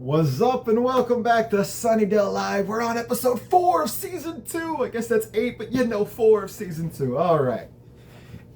What's up and welcome back to Sunnydale Live. We're on episode 4 of season 2. I guess that's 8, but 4 of season 2. Alright.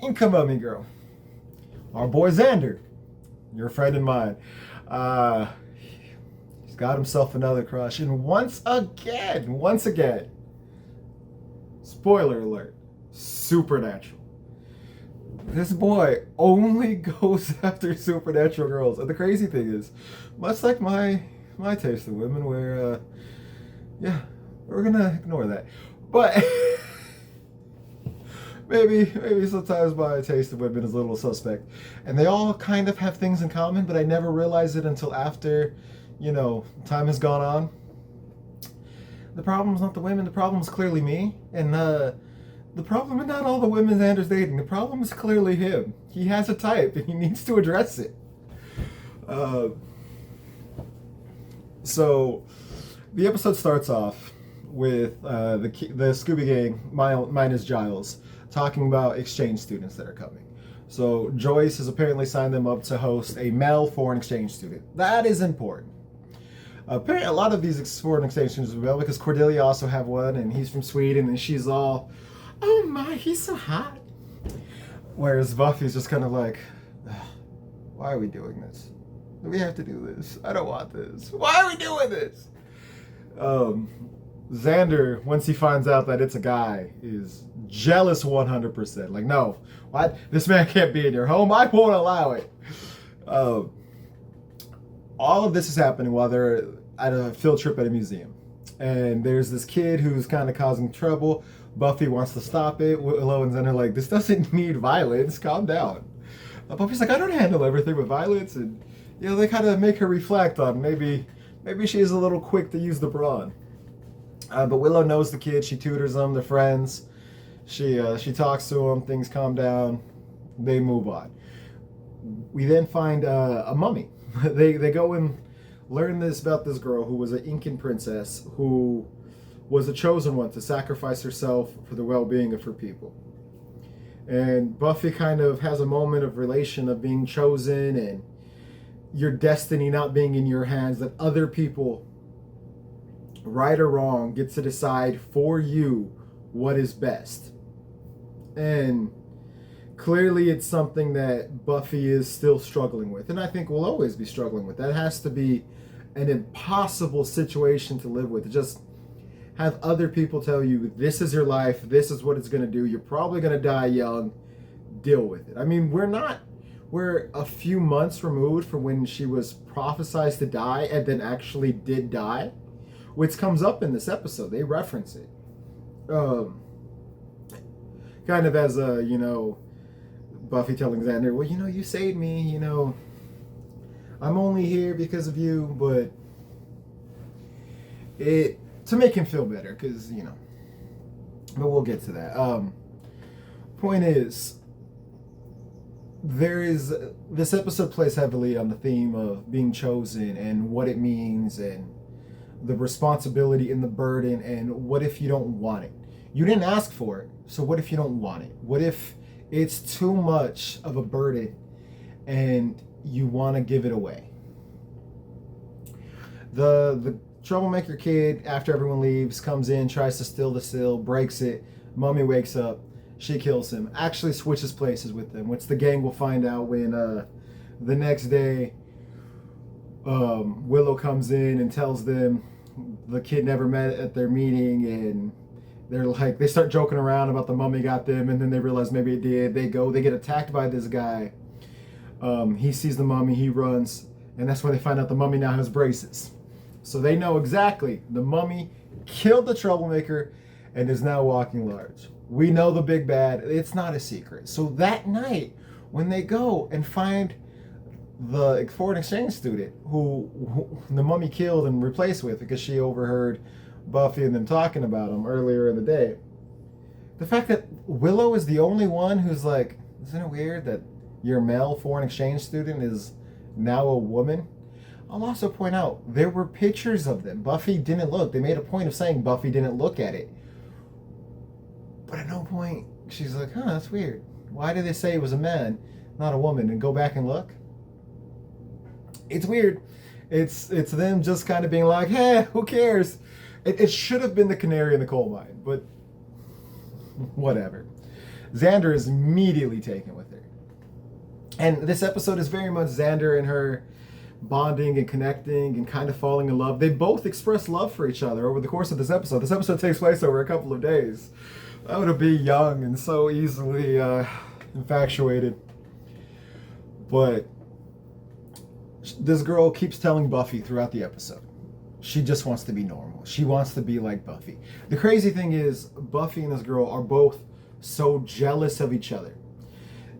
Inca Mummy Girl. Our boy Xander. Your friend and mine. He's got himself another crush. And once again, spoiler alert, supernatural. This boy only goes after supernatural girls. And the crazy thing is, much like my taste in women, where, we're gonna ignore that. But maybe sometimes my taste in women is a little suspect. And they all kind of have things in common, but I never realized it until after, time has gone on. The problem's not the women, the problem's clearly me. And the problem is not all the women Xander's dating. The problem is clearly him. He has a type, and he needs to address it. So, the episode starts off with the Scooby gang, minus Giles, talking about exchange students that are coming. So, Joyce has apparently signed them up to host a male foreign exchange student. That is important. Apparently, a lot of these foreign exchange students are male, because Cordelia also have one, and he's from Sweden, and she's all, oh my, he's so hot. Whereas Buffy's just kind of like, why are we doing this? Do we have to do this? I don't want this. Why are we doing this? Xander, once he finds out that it's a guy, is jealous 100%. Like, no, what? This man can't be in your home. I won't allow it. All of this is happening while they're at a field trip at a museum. And there's this kid who's kind of causing trouble. Buffy wants to stop it. Willow and Xander are like, this doesn't need violence. Calm down. Buffy's like, I don't handle everything with violence. And, they kind of make her reflect on maybe she's a little quick to use the brawn. But Willow knows the kid. She tutors them. They're friends. She talks to them. Things calm down. They move on. We then find a mummy. They go and learn this about this girl who was an Incan princess who was the chosen one to sacrifice herself for the well-being of her people. And Buffy kind of has a moment of relation of being chosen and your destiny not being in your hands, that other people, right or wrong, get to decide for you what is best. And clearly it's something that Buffy is still struggling with, and I think will always be struggling with. That has to be an impossible situation to live with. To just have other people tell you, this is your life, this is what it's going to do, you're probably going to die young, deal with it. I mean, we're a few months removed from when she was prophesized to die and then actually did die, which comes up in this episode. They reference it. Kind of as a, Buffy telling Xander, well, you saved me, I'm only here because of you, but to make him feel better, because, but we'll get to that. Point is, this episode plays heavily on the theme of being chosen and what it means and the responsibility and the burden, and what if you don't want it? You didn't ask for it, so what if you don't want it? What if it's too much of a burden and you want to give it away? The troublemaker kid, after everyone leaves, comes in, tries to steal the sill, breaks it. Mummy wakes up. She kills him. Actually switches places with them, which the gang will find out when the next day Willow comes in and tells them the kid never met at their meeting, and they start joking around about the mummy got them, and then they realize maybe it did. They get attacked by this guy. He sees the mummy, he runs, and that's when they find out the mummy now has braces. So they know exactly the mummy killed the troublemaker and is now walking large. We know the big bad. It's not a secret. So that night, when they go and find the foreign exchange student who the mummy killed and replaced with because she overheard Buffy and them talking about him earlier in the day, the fact that Willow is the only one who's like, isn't it weird that your male foreign exchange student is now a woman? I'll also point out, there were pictures of them. Buffy didn't look. They made a point of saying Buffy didn't look at it. But at no point, she's like, that's weird. Why did they say it was a man, not a woman? And go back and look? It's weird. It's them just kind of being like, hey, who cares? It should have been the canary in the coal mine, but whatever. Xander is immediately taken with her. And this episode is very much Xander and her bonding and connecting and kind of falling in love. They both express love for each other over the course of this episode. This episode takes place over a couple of days. I would be young and so easily infatuated. But this girl keeps telling Buffy throughout the episode, she just wants to be normal. She wants to be like Buffy. The crazy thing is, Buffy and this girl are both so jealous of each other.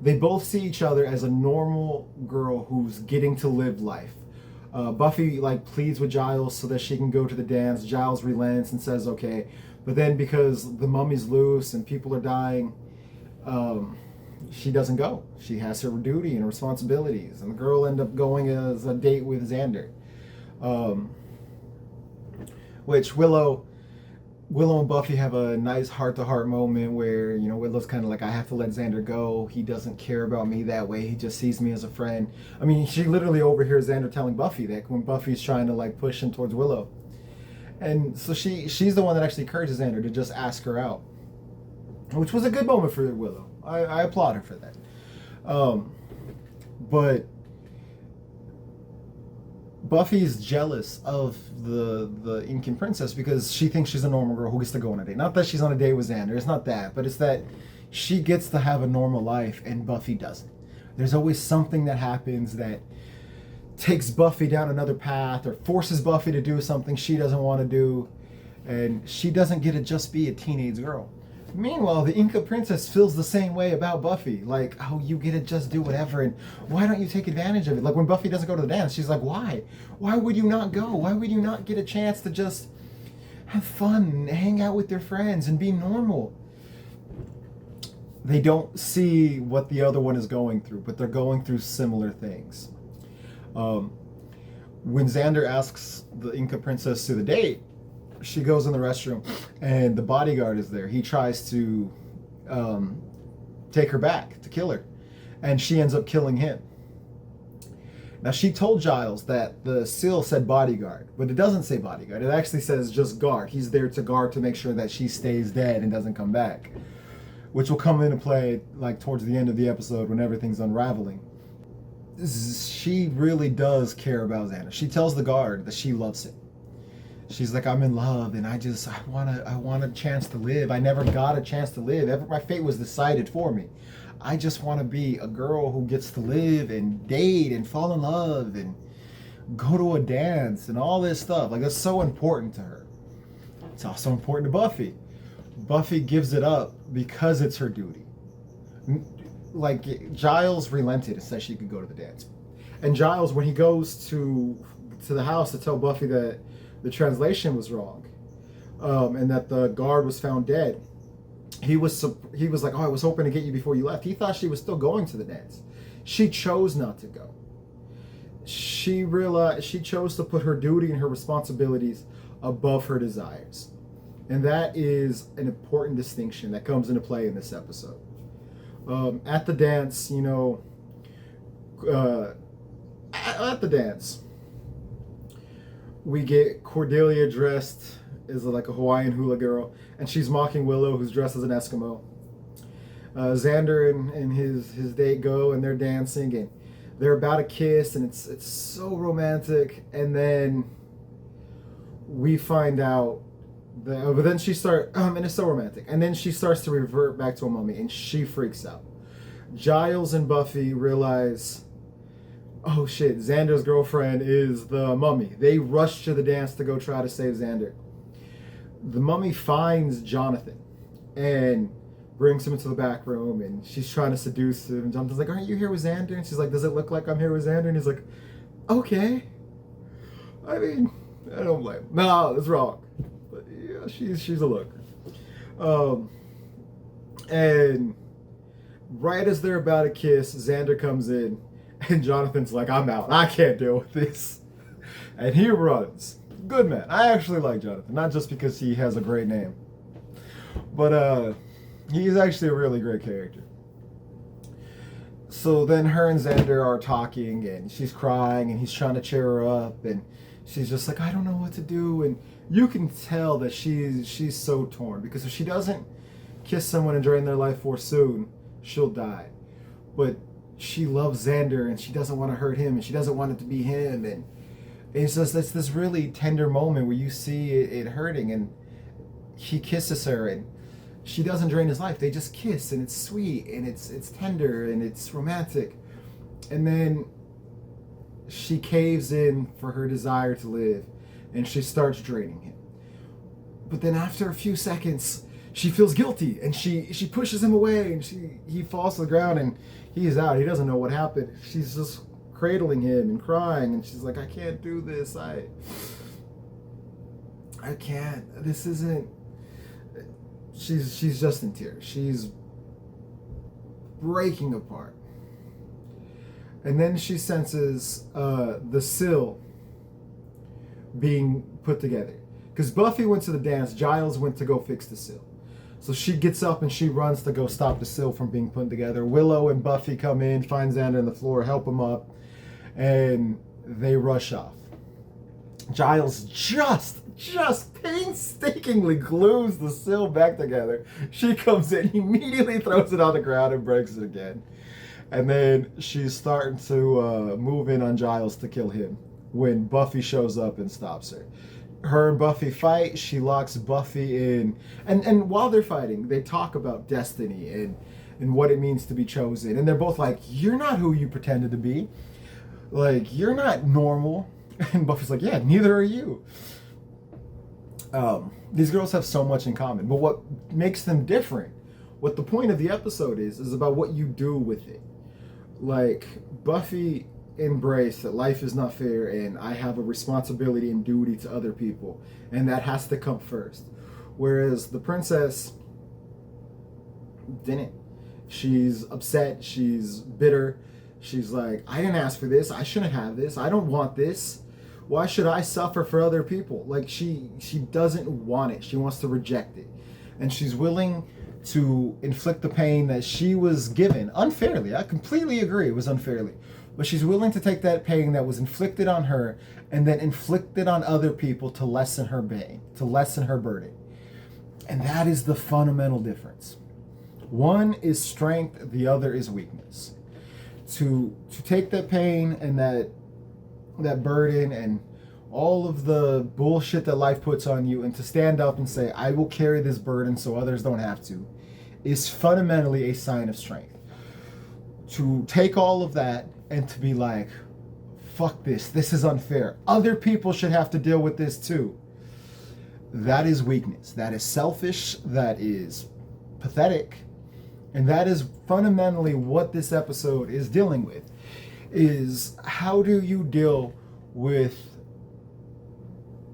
They both see each other as a normal girl who's getting to live life. Buffy pleads with Giles so that she can go to the dance. Giles relents and says okay, but then because the mummy's loose and people are dying, she doesn't go. She has her duty and responsibilities, and the girl ends up going as a date with Xander, which Willow and Buffy have a nice heart-to-heart moment where, Willow's kind of like, I have to let Xander go. He doesn't care about me that way. He just sees me as a friend. I mean, she literally overhears Xander telling Buffy that when Buffy's trying to push him towards Willow. And so she's the one that actually encourages Xander to just ask her out, which was a good moment for Willow. I applaud her for that. But Buffy's jealous of the Incan princess because she thinks she's a normal girl who gets to go on a date. Not that she's on a date with Xander. It's not that. But it's that she gets to have a normal life and Buffy doesn't. There's always something that happens that takes Buffy down another path or forces Buffy to do something she doesn't want to do. And she doesn't get to just be a teenage girl. Meanwhile, the Inca princess feels the same way about Buffy. You get to just do whatever, and why don't you take advantage of it? When Buffy doesn't go to the dance, she's like, why? Why would you not go? Why would you not get a chance to just have fun and hang out with your friends and be normal? They don't see what the other one is going through, but they're going through similar things. When Xander asks the Inca princess to the date, she goes in the restroom and the bodyguard is there. He tries to take her back to kill her, and she ends up killing him. Now, she told Giles that the seal said bodyguard, but it doesn't say bodyguard. It actually says just guard. He's there to guard to make sure that she stays dead and doesn't come back, which will come into play towards the end of the episode when everything's unraveling. She really does care about Xander. She tells the guard that she loves him. She's like, I'm in love, and I want a chance to live. I never got a chance to live. My fate was decided for me. I just want to be a girl who gets to live and date and fall in love and go to a dance and all this stuff. That's so important to her. It's also important to Buffy. Buffy gives it up because it's her duty. Giles relented and said she could go to the dance. And Giles, when he goes to the house to tell Buffy that the translation was wrong, and that the guard was found dead, he was like, I was hoping to get you before you left. He thought she was still going to the dance. She chose not to go. She realized she chose to put her duty and her responsibilities above her desires. And that is an important distinction that comes into play in this episode. At the dance, at the dance, we get Cordelia dressed as a Hawaiian hula girl, and she's mocking Willow, who's dressed as an Eskimo. Xander and his date go, and they're dancing, and they're about to kiss, and it's so romantic. And then we find out that, but then and it's so romantic. And then she starts to revert back to a mummy, and she freaks out. Giles and Buffy realize, oh shit, Xander's girlfriend is the mummy. They rush to the dance to go try to save Xander. The mummy finds Jonathan and brings him into the back room, and she's trying to seduce him. And Jonathan's like, aren't you here with Xander? And she's like, does it look like I'm here with Xander? And he's like, okay. I mean, I don't blame him. No, that's wrong. But yeah, she's a looker. And right as they're about to kiss, Xander comes in, and Jonathan's like, I'm out. I can't deal with this. And he runs. Good man. I actually like Jonathan. Not just because he has a great name, but he's actually a really great character. So then her and Xander are talking, and she's crying, and he's trying to cheer her up, and she's just like, I don't know what to do. And you can tell that she's so torn, because if she doesn't kiss someone and drain their life force soon, she'll die. But she loves Xander, and she doesn't want to hurt him, and she doesn't want it to be him. And it's just it's this really tender moment where you see it hurting, and he kisses her, and she doesn't drain his life. They just kiss, and it's sweet, and it's tender, and it's romantic. And then she caves in for her desire to live, and she starts draining him. But then after a few seconds, she feels guilty, and she pushes him away, and he falls to the ground, and he's out. He doesn't know what happened. She's just cradling him and crying, and she's like, I can't do this. I can't. This isn't. She's just in tears. She's breaking apart. And then she senses the sill being put together. Because Buffy went to the dance, Giles went to go fix the sill. So she gets up and she runs to go stop the sill from being put together. Willow and Buffy come in, find Xander on the floor, help him up, and they rush off. Giles just painstakingly glues the sill back together. She comes in, immediately throws it on the ground and breaks it again. And then she's starting to move in on Giles to kill him when Buffy shows up and stops her. Her and Buffy fight. She locks Buffy in. And while they're fighting, they talk about destiny and what it means to be chosen. And they're both like, you're not who you pretended to be. Like, you're not normal. And Buffy's like, yeah, neither are you. These girls have so much in common. But what makes them different, what the point of the episode is about what you do with it. Like, Buffy embraced that life is not fair and I have a responsibility and duty to other people. And that has to come first. Whereas the princess didn't. She's upset. She's bitter. She's like, I didn't ask for this. I shouldn't have this. I don't want this. Why should I suffer for other people? Like, she doesn't want it. She wants to reject it. And she's willing to inflict the pain that she was given unfairly. I completely agree it was unfairly. But she's willing to take that pain that was inflicted on her and then inflict it on other people to lessen her pain, to lessen her burden. And that is the fundamental difference. One is strength, the other is weakness. To take that pain and that burden and all of the bullshit that life puts on you and to stand up and say, I will carry this burden so others don't have to, is fundamentally a sign of strength. To take all of that and to be like, fuck this is unfair. Other people should have to deal with this too. That is weakness. That is selfish. That is pathetic. And that is fundamentally what this episode is dealing with. Is how do you deal with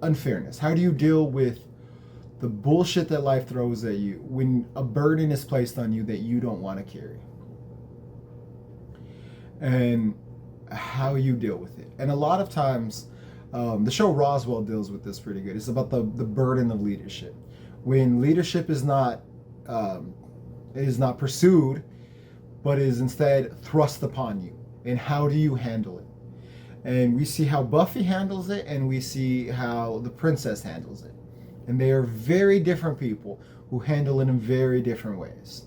unfairness? How do you deal with the bullshit that life throws at you when a burden is placed on you that you don't want to carry? And how you deal with it. And a lot of times, the show Roswell deals with this pretty good. It's about the burden of leadership. When leadership is not pursued, but is instead thrust upon you. And how do you handle it? And we see how Buffy handles it, and we see how the princess handles it. And they are very different people who handle it in very different ways.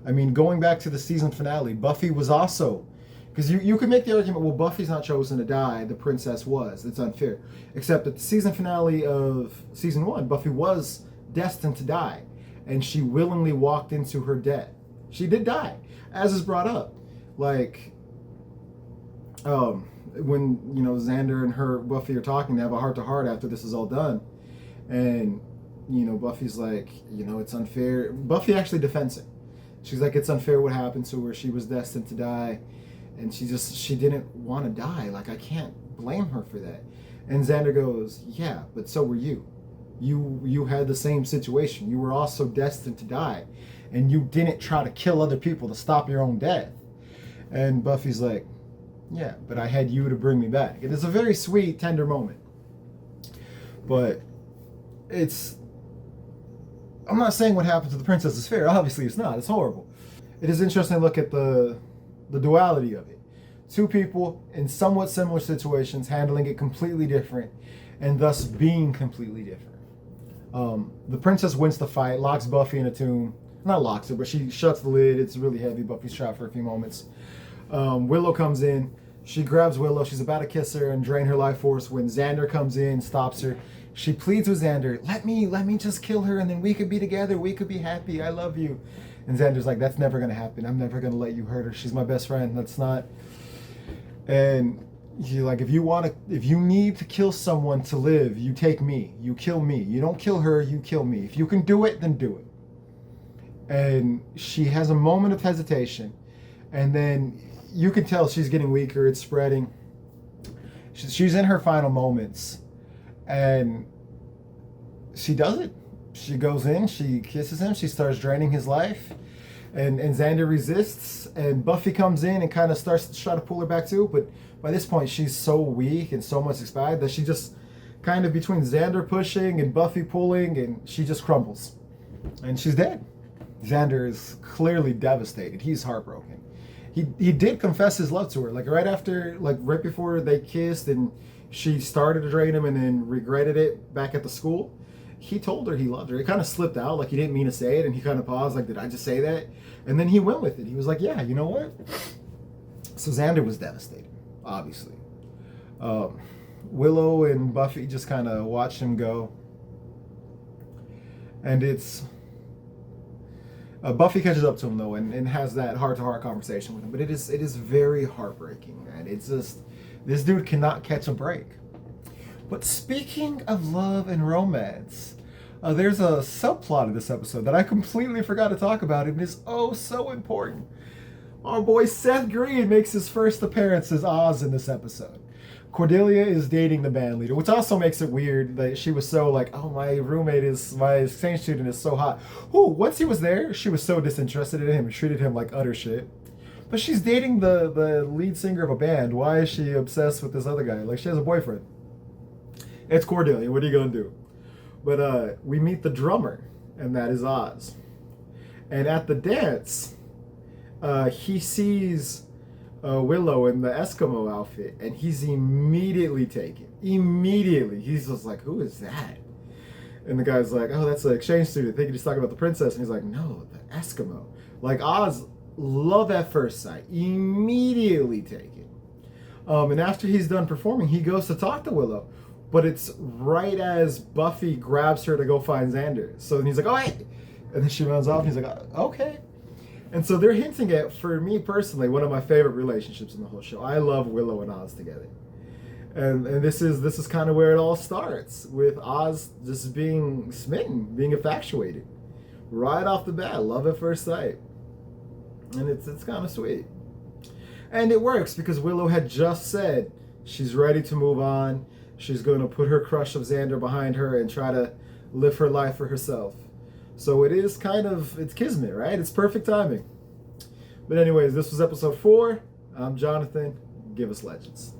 I mean, going back to the season finale, Buffy was also, because you could make the argument, well, Buffy's not chosen to die, the princess was. It's unfair. Except at the season finale of season 1, Buffy was destined to die. And she willingly walked into her death. She did die, as is brought up. Like, when, Xander and Buffy are talking, they have a heart-to-heart after this is all done. And, Buffy's like, it's unfair. Buffy actually defends it. She's like, it's unfair what happened to her. She was destined to die. And she didn't want to die. Like, I can't blame her for that. And Xander goes, yeah, but so were you. You had the same situation. You were also destined to die. And you didn't try to kill other people to stop your own death. And Buffy's like, yeah, but I had you to bring me back. And it's a very sweet, tender moment. But I'm not saying what happened to the princess is fair. Obviously it's not. It's horrible. It is interesting to look at the the duality of it. Two people in somewhat similar situations handling it completely different and thus being completely different. The princess wins the fight, locks Buffy in a tomb. Not locks her, but she shuts the lid. It's really heavy. Buffy's trapped for a few moments. Willow comes in. She grabs Willow. She's about to kiss her and drain her life force when Xander comes in, stops her. She pleads with Xander, let me just kill her and then we could be together. We could be happy. I love you. And Xander's like, that's never going to happen. I'm never going to let you hurt her. She's my best friend. That's not. And you're like, if you need to kill someone to live, you take me. You kill me. You don't kill her. You kill me. If you can do it, then do it. And she has a moment of hesitation. And then you can tell she's getting weaker. It's spreading. She's in her final moments. And she does it. She goes in, she kisses him, she starts draining his life. And Xander resists. And Buffy comes in and kind of starts to try to pull her back too. But by this point, she's so weak and so much expired that she just kind of between Xander pushing and Buffy pulling, and she just crumbles. And she's dead. Xander is clearly devastated. He's heartbroken. He did confess his love to her. Like right before they kissed and she started to drain him and then regretted it back at the school. He told her he loved her. It kind of slipped out, like he didn't mean to say it, and he kind of paused, like, did I just say that? And then he went with it. He was like, yeah, you know what? So Xander was devastated, obviously. Willow and Buffy just kind of watched him go. And it's... Buffy catches up to him, though, and has that heart-to-heart conversation with him. But it is very heartbreaking, man. It's just... This dude cannot catch a break. But speaking of love and romance, there's a subplot of this episode that I completely forgot to talk about, and is oh so important. Our boy Seth Green makes his first appearance as Oz in this episode. Cordelia is dating the band leader, which also makes it weird that she was so like, oh, my exchange student is so hot. Ooh, once he was there, she was so disinterested in him and treated him like utter shit. But she's dating the lead singer of a band. Why is she obsessed with this other guy? Like, she has a boyfriend. It's Cordelia. What are you going to do? But we meet the drummer, and that is Oz. And at the dance, he sees Willow in the Eskimo outfit, and he's immediately taken. Immediately. He's just like, who is that? And the guy's like, oh, that's an exchange student, thinking he's talking about the princess. And he's like, no, the Eskimo. Like, Oz... Love at first sight. Immediately taken. And after he's done performing, he goes to talk to Willow. But it's right as Buffy grabs her to go find Xander. So then he's like, oh, wait. And then she runs off and he's like, okay. And so they're hinting at, for me personally, one of my favorite relationships in the whole show. I love Willow and Oz together. And this is kind of where it all starts. With Oz just being smitten, being infatuated. Right off the bat. Love at first sight. And it's kind of sweet. And it works because Willow had just said she's ready to move on. She's going to put her crush of Xander behind her and try to live her life for herself. So it is it's kismet, right? It's perfect timing. But anyways, this was episode 4. I'm Jonathan. Give us legends.